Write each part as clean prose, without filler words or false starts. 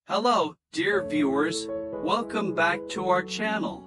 Hello, dear viewers, welcome back to our channel.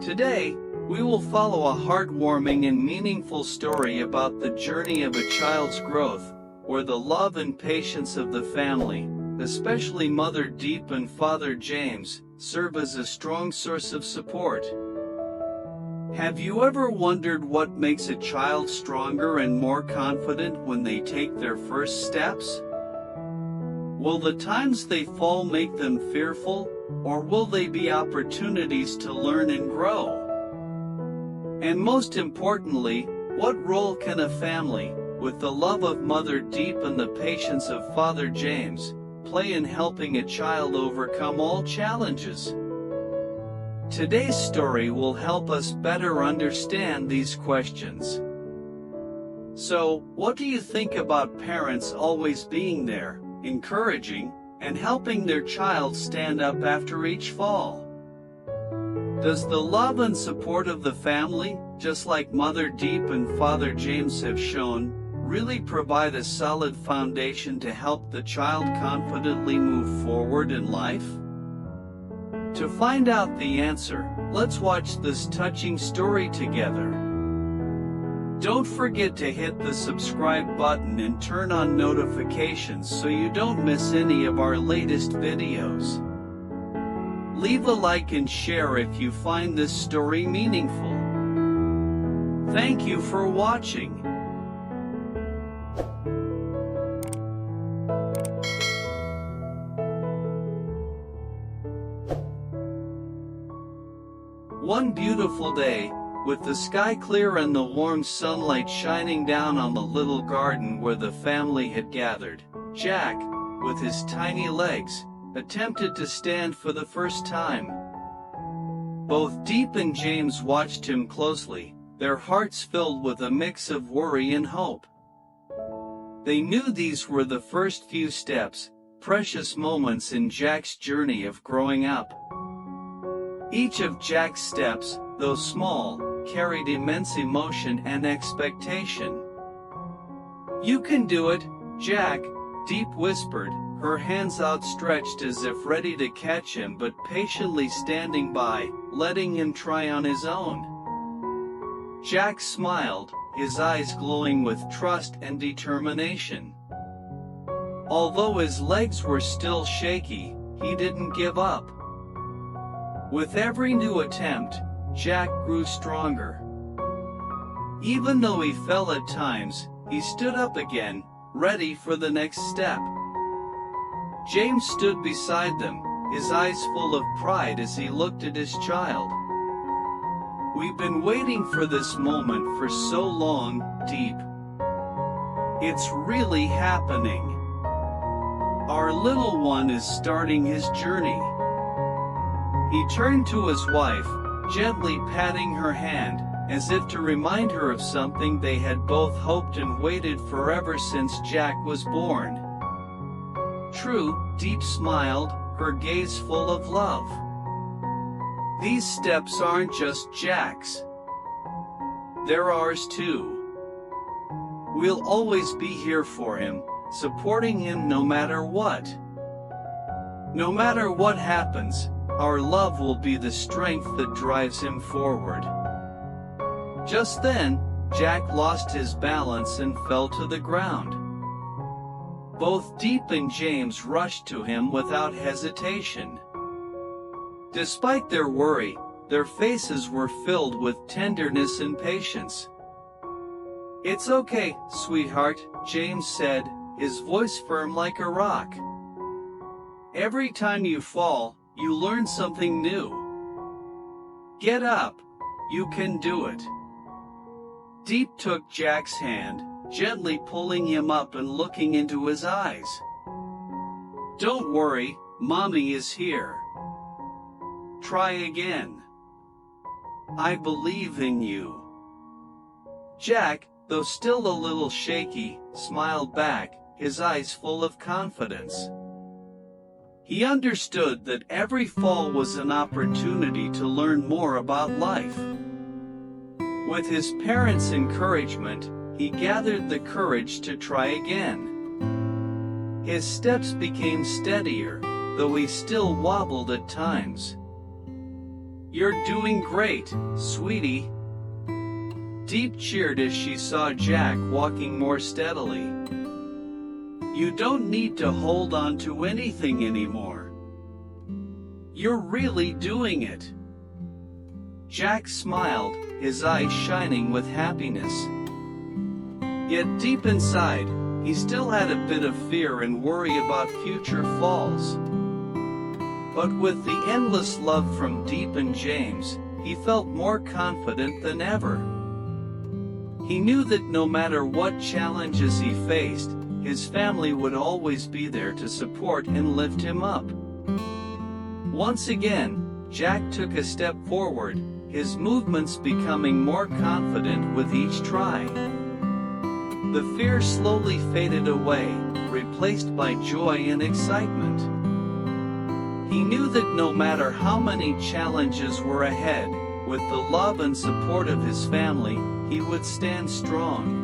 Today, we will follow a heartwarming and meaningful story about the journey of a child's growth, where the love and patience of the family, especially Mother Diep and Father James, serve as a strong source of support. Have you ever wondered what makes a child stronger and more confident when they take their first steps? Will the times they fall make them fearful, or will they be opportunities to learn and grow? And most importantly, what role can a family, with the love of Mother Diep and the patience of Father James, play in helping a child overcome all challenges? Today's story will help us better understand these questions. So, what do you think about parents always being there, encouraging, and helping their child stand up after each fall? Does the love and support of the family, just like Mother Diep and Father James have shown, really provide a solid foundation to help the child confidently move forward in life? To find out the answer, let's watch this touching story together. Don't forget to hit the subscribe button and turn on notifications so you don't miss any of our latest videos. Leave a like and share if you find this story meaningful. Thank you for watching. One beautiful day, with the sky clear and the warm sunlight shining down on the little garden where the family had gathered, Jack, with his tiny legs, attempted to stand for the first time. Both Diep and James watched him closely, their hearts filled with a mix of worry and hope. They knew these were the first few steps, precious moments in Jack's journey of growing up. Each of Jack's steps, though small, carried immense emotion and expectation. "You can do it, Jack," Diep whispered, her hands outstretched as if ready to catch him but patiently standing by, letting him try on his own. Jack smiled, his eyes glowing with trust and determination. Although his legs were still shaky, he didn't give up. With every new attempt, Jack grew stronger. Even though he fell at times, he stood up again, ready for the next step. James stood beside them, his eyes full of pride as he looked at his child. "We've been waiting for this moment for so long, Diep. It's really happening. Our little one is starting his journey." He turned to his wife, gently patting her hand, as if to remind her of something they had both hoped and waited for ever since Jack was born. "True," Diep smiled, her gaze full of love. "These steps aren't just Jack's. They're ours too. We'll always be here for him, supporting him no matter what. No matter what happens, our love will be the strength that drives him forward." Just then, Jack lost his balance and fell to the ground. Both Diep and James rushed to him without hesitation. Despite their worry, their faces were filled with tenderness and patience. "It's okay, sweetheart," James said, his voice firm like a rock. "Every time you fall, you learn something new. Get up. You can do it." Diep took Jack's hand, gently pulling him up and looking into his eyes. "Don't worry, Mommy is here. Try again. I believe in you." Jack, though still a little shaky, smiled back, his eyes full of confidence. He understood that every fall was an opportunity to learn more about life. With his parents' encouragement, he gathered the courage to try again. His steps became steadier, though he still wobbled at times. "You're doing great, sweetie." Diep cheered as she saw Jack walking more steadily. "You don't need to hold on to anything anymore. You're really doing it." Jack smiled, his eyes shining with happiness. Yet deep inside, he still had a bit of fear and worry about future falls. But with the endless love from Diep and James, he felt more confident than ever. He knew that no matter what challenges he faced, his family would always be there to support and lift him up. Once again, Jack took a step forward, his movements becoming more confident with each try. The fear slowly faded away, replaced by joy and excitement. He knew that no matter how many challenges were ahead, with the love and support of his family, he would stand strong.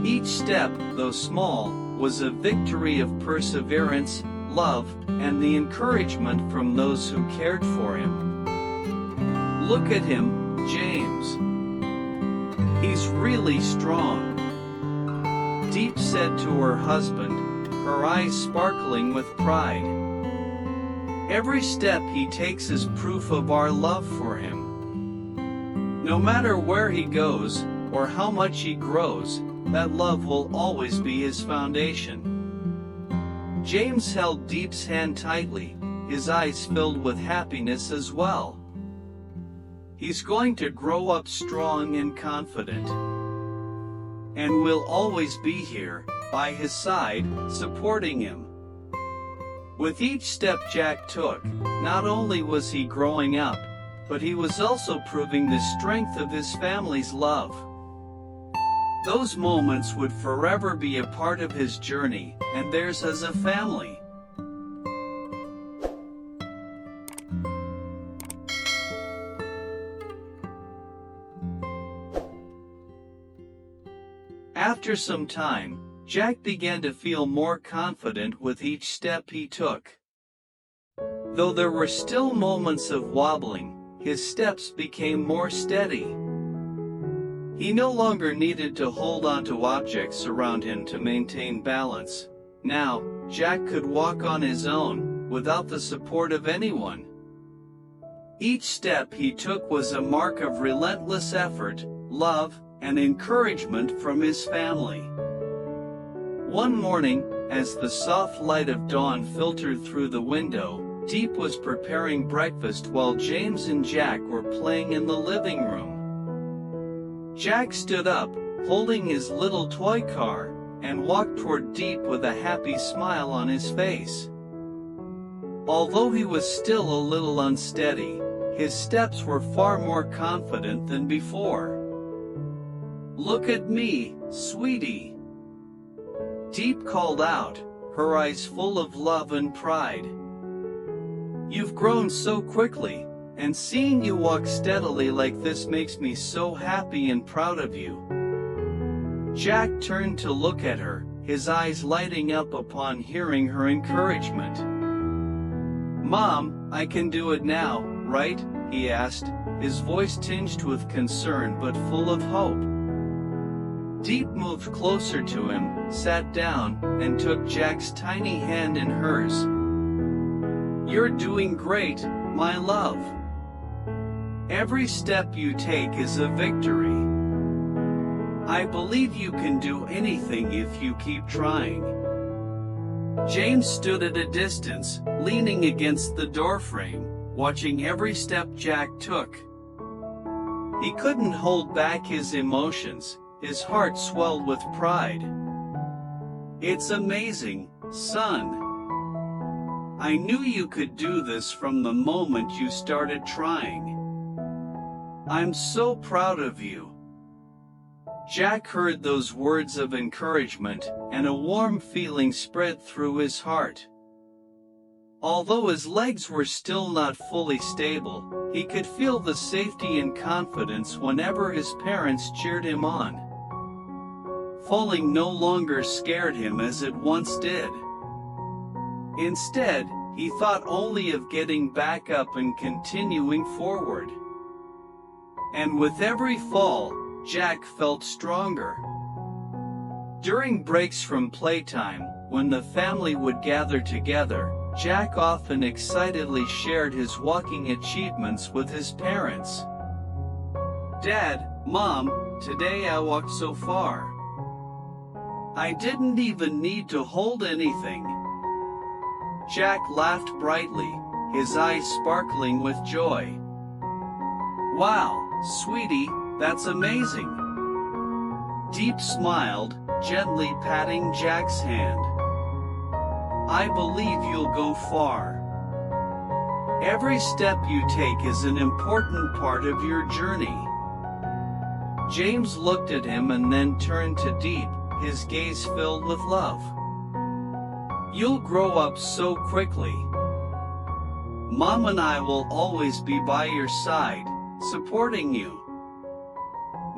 Each step, though small, was a victory of perseverance, love, and the encouragement from those who cared for him. "Look at him, James. He's really strong," Diep said to her husband, her eyes sparkling with pride. "Every step he takes is proof of our love for him. No matter where he goes, or how much he grows, that love will always be his foundation." James held Diep's hand tightly, his eyes filled with happiness as well. He's going to grow up strong and confident. And we'll always be here, by his side, supporting him. With each step Jack took, not only was he growing up, but he was also proving the strength of his family's love. Those moments would forever be a part of his journey, and theirs as a family. After some time, Jack began to feel more confident with each step he took. Though there were still moments of wobbling, his steps became more steady. He no longer needed to hold on to objects around him to maintain balance. Now, Jack could walk on his own, without the support of anyone. Each step he took was a mark of relentless effort, love, and encouragement from his family. One morning, as the soft light of dawn filtered through the window, Diep was preparing breakfast while James and Jack were playing in the living room. Jack stood up, holding his little toy car, and walked toward Diep with a happy smile on his face. Although he was still a little unsteady, his steps were far more confident than before. "Look at me, sweetie," Diep called out, her eyes full of love and pride. "You've grown so quickly, and seeing you walk steadily like this makes me so happy and proud of you." Jack turned to look at her, his eyes lighting up upon hearing her encouragement. "Mom, I can do it now, right?" he asked, his voice tinged with concern but full of hope. Diep moved closer to him, sat down, and took Jack's tiny hand in hers. "You're doing great, my love. Every step you take is a victory. I believe you can do anything if you keep trying." James stood at a distance, leaning against the doorframe, watching every step Jack took. He couldn't hold back his emotions, his heart swelled with pride. "It's amazing, son. I knew you could do this from the moment you started trying. I'm so proud of you." Jack heard those words of encouragement, and a warm feeling spread through his heart. Although his legs were still not fully stable, he could feel the safety and confidence whenever his parents cheered him on. falling no longer scared him as it once did. Instead, he thought only of getting back up and continuing forward. And with every fall, Jack felt stronger. During breaks from playtime, when the family would gather together, Jack often excitedly shared his walking achievements with his parents. "Dad, Mom, today I walked so far. I didn't even need to hold anything." Jack laughed brightly, his eyes sparkling with joy. "Wow, sweetie, that's amazing." Diep smiled, gently patting Jack's hand. "I believe you'll go far. Every step you take is an important part of your journey." James looked at him and then turned to Diep, his gaze filled with love. "You'll grow up so quickly. Mom and I will always be by your side, supporting you.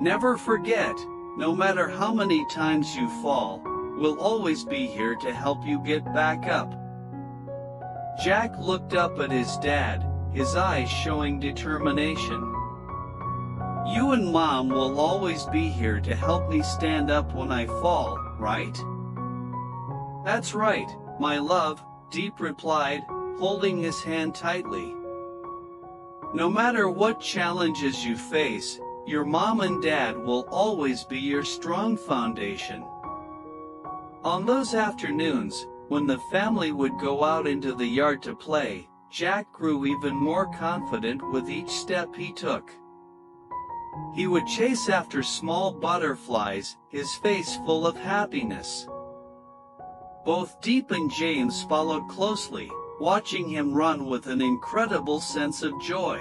Never forget, no matter how many times you fall, we'll always be here to help you get back up." Jack looked up at his dad, his eyes showing determination. "You and Mom will always be here to help me stand up when I fall, right?" "That's right, my love," Diep replied, holding his hand tightly. "No matter what challenges you face, your mom and dad will always be your strong foundation." On those afternoons, when the family would go out into the yard to play, Jack grew even more confident with each step he took. He would chase after small butterflies, his face full of happiness. Both Diep and James followed closely, watching him run with an incredible sense of joy.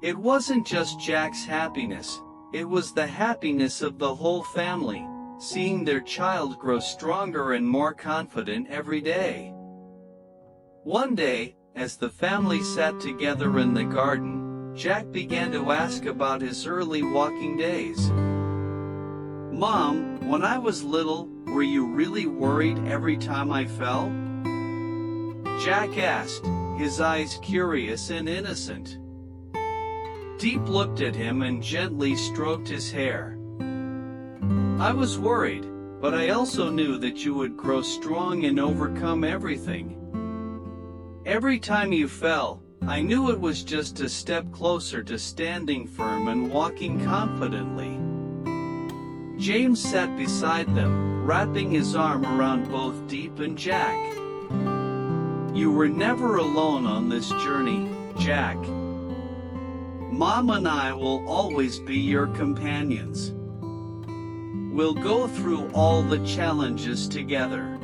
It wasn't just Jack's happiness, it was the happiness of the whole family, seeing their child grow stronger and more confident every day. One day, as the family sat together in the garden, Jack began to ask about his early walking days. "Mom, when I was little, were you really worried every time I fell?" Jack asked, his eyes curious and innocent. Diep looked at him and gently stroked his hair. "I was worried, but I also knew that you would grow strong and overcome everything. Every time you fell, I knew it was just a step closer to standing firm and walking confidently." James sat beside them, wrapping his arm around both Diep and Jack. "You were never alone on this journey, Jack. Mom and I will always be your companions. We'll go through all the challenges together."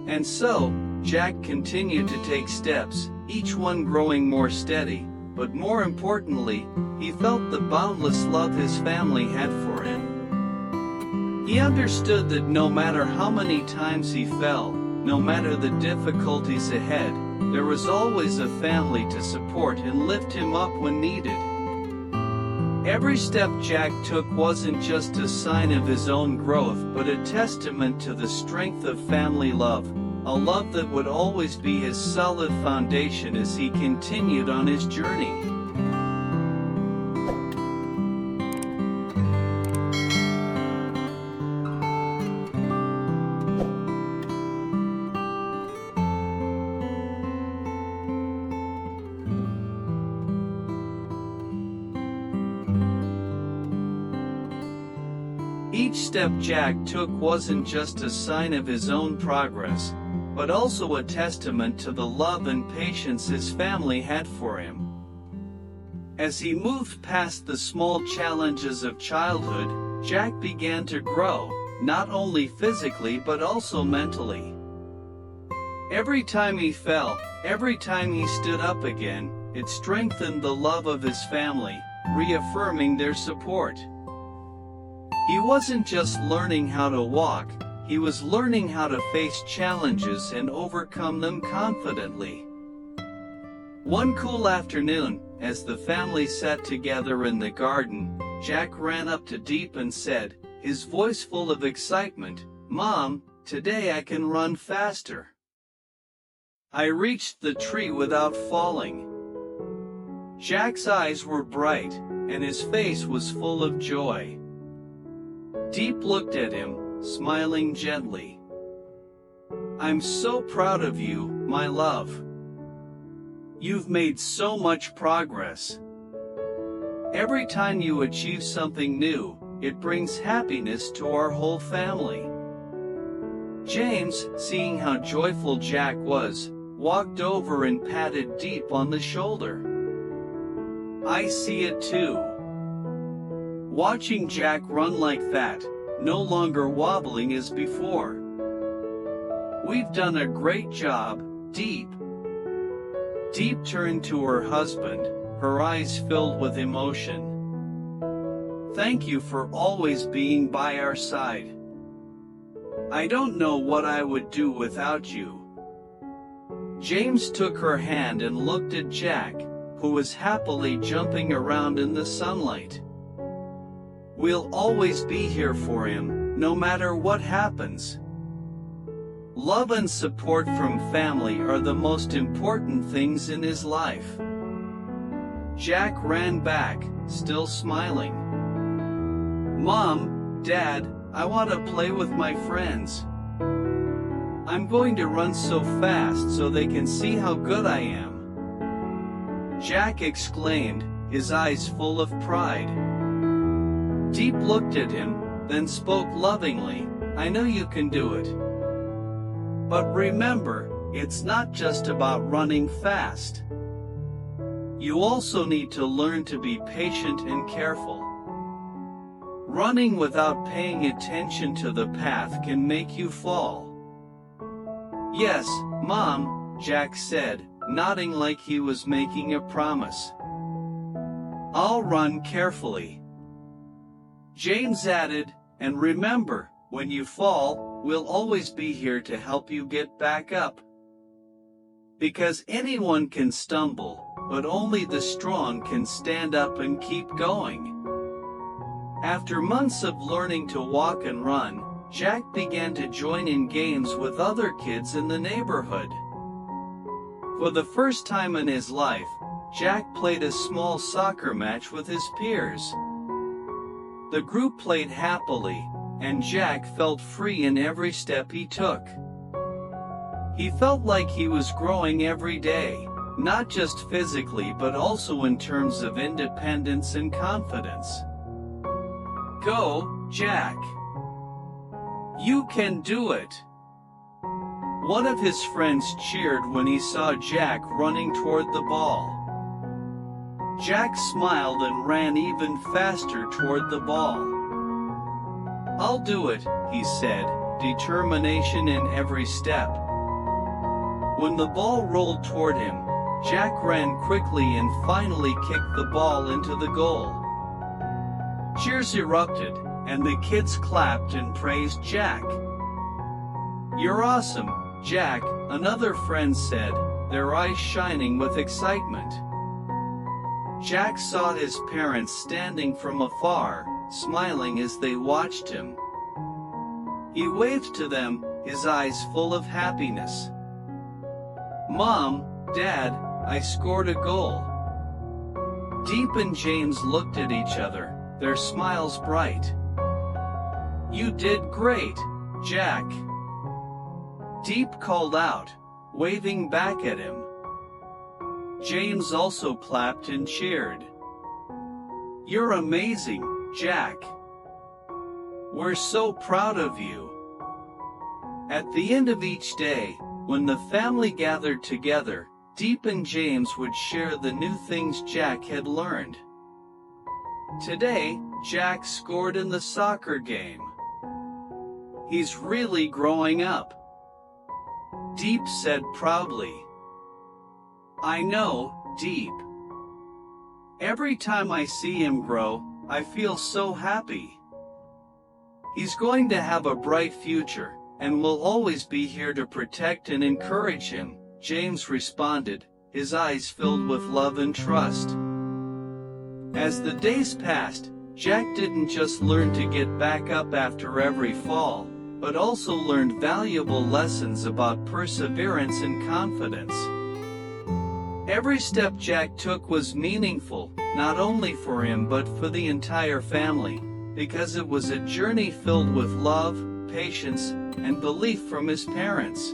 And so, Jack continued to take steps, each one growing more steady, but more importantly, he felt the boundless love his family had for him. He understood that no matter how many times he fell, no matter the difficulties ahead, there was always a family to support and lift him up when needed. Every step Jack took wasn't just a sign of his own growth but a testament to the strength of family love, a love that would always be his solid foundation as he continued on his journey. Each step Jack took wasn't just a sign of his own progress, but also a testament to the love and patience his family had for him. As he moved past the small challenges of childhood, Jack began to grow, not only physically but also mentally. Every time he fell, every time he stood up again, it strengthened the love of his family, reaffirming their support. He wasn't just learning how to walk, he was learning how to face challenges and overcome them confidently. One cool afternoon, as the family sat together in the garden, Jack ran up to Diep and said, his voice full of excitement. "Mom, today I can run faster. I reached the tree without falling." Jack's eyes were bright, and his face was full of joy. Diep looked at him, smiling gently. "I'm so proud of you, my love. You've made so much progress. Every time you achieve something new, it brings happiness to our whole family." James, seeing how joyful Jack was, walked over and patted Diep on the shoulder. "I see it too. Watching Jack run like that, no longer wobbling as before. We've done a great job, Diep." Diep turned to her husband, her eyes filled with emotion. "Thank you for always being by our side. I don't know what I would do without you." James took her hand and looked at Jack, who was happily jumping around in the sunlight. "We'll always be here for him, no matter what happens. Love and support from family are the most important things in his life." Jack ran back, still smiling. "Mom, Dad, I want to play with my friends. I'm going to run so fast so they can see how good I am." Jack exclaimed, his eyes full of pride. Diep looked at him, then spoke lovingly. "I know you can do it. But remember, it's not just about running fast. You also need to learn to be patient and careful. Running without paying attention to the path can make you fall." "Yes, Mom," Jack said, nodding like he was making a promise. "I'll run carefully." James added, "And remember, when you fall, we'll always be here to help you get back up. Because anyone can stumble, but only the strong can stand up and keep going." After months of learning to walk and run, Jack began to join in games with other kids in the neighborhood. For the first time in his life, Jack played a small soccer match with his peers. The group played happily, and Jack felt free in every step he took. He felt like he was growing every day, not just physically but also in terms of independence and confidence. "Go, Jack! You can do it!" One of his friends cheered when he saw Jack running toward the ball. Jack smiled and ran even faster toward the ball. "I'll do it," he said, determination in every step. When the ball rolled toward him, Jack ran quickly and finally kicked the ball into the goal. Cheers erupted, and the kids clapped and praised Jack. "You're awesome, Jack," another friend said, their eyes shining with excitement. Jack saw his parents standing from afar, smiling as they watched him. He waved to them, his eyes full of happiness. "Mom, Dad, I scored a goal." Diep and James looked at each other, their smiles bright. "You did great, Jack," Diep called out, waving back at him. James also clapped and cheered. "You're amazing, Jack. We're so proud of you." At the end of each day, when the family gathered together, Diep and James would share the new things Jack had learned. Today, Jack scored in the soccer game. "He's really growing up," Diep said proudly. "I know, Diep. Every time I see him grow, I feel so happy. He's going to have a bright future, and we'll always be here to protect and encourage him," James responded, his eyes filled with love and trust. As the days passed, Jack didn't just learn to get back up after every fall, but also learned valuable lessons about perseverance and confidence. Every step Jack took was meaningful, not only for him but for the entire family, because it was a journey filled with love, patience, and belief from his parents.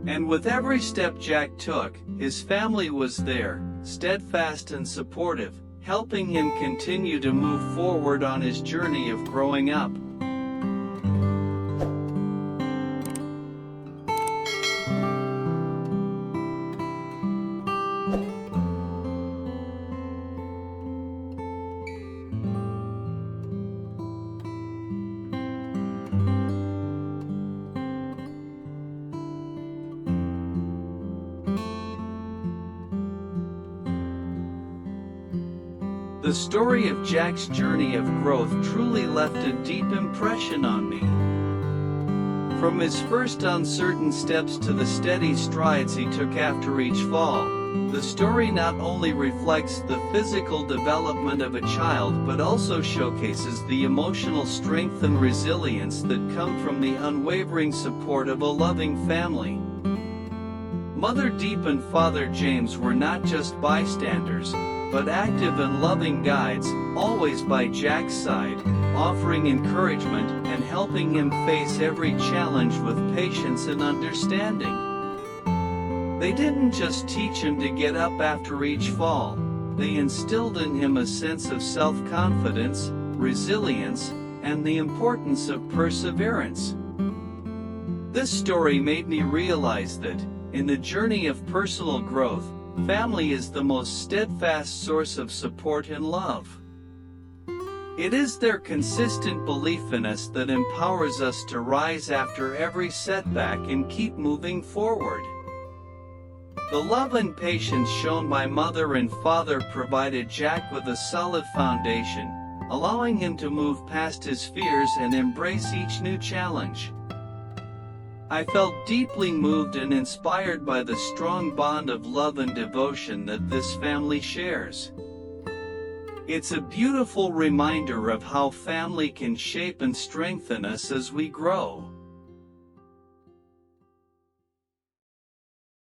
And with every step Jack took, his family was there, steadfast and supportive, helping him continue to move forward on his journey of growing up. The story of Jack's journey of growth truly left a deep impression on me. From his first uncertain steps to the steady strides he took after each fall, the story not only reflects the physical development of a child but also showcases the emotional strength and resilience that come from the unwavering support of a loving family. Mother Diep and Father James were not just bystanders, but active and loving guides, always by Jack's side, offering encouragement and helping him face every challenge with patience and understanding. They didn't just teach him to get up after each fall, they instilled in him a sense of self-confidence, resilience, and the importance of perseverance. This story made me realize that, in the journey of personal growth, family is the most steadfast source of support and love. It is their consistent belief in us that empowers us to rise after every setback and keep moving forward. The love and patience shown by Mother and Father provided Jack with a solid foundation, allowing him to move past his fears and embrace each new challenge. I felt deeply moved and inspired by the strong bond of love and devotion that this family shares. It's a beautiful reminder of how family can shape and strengthen us as we grow.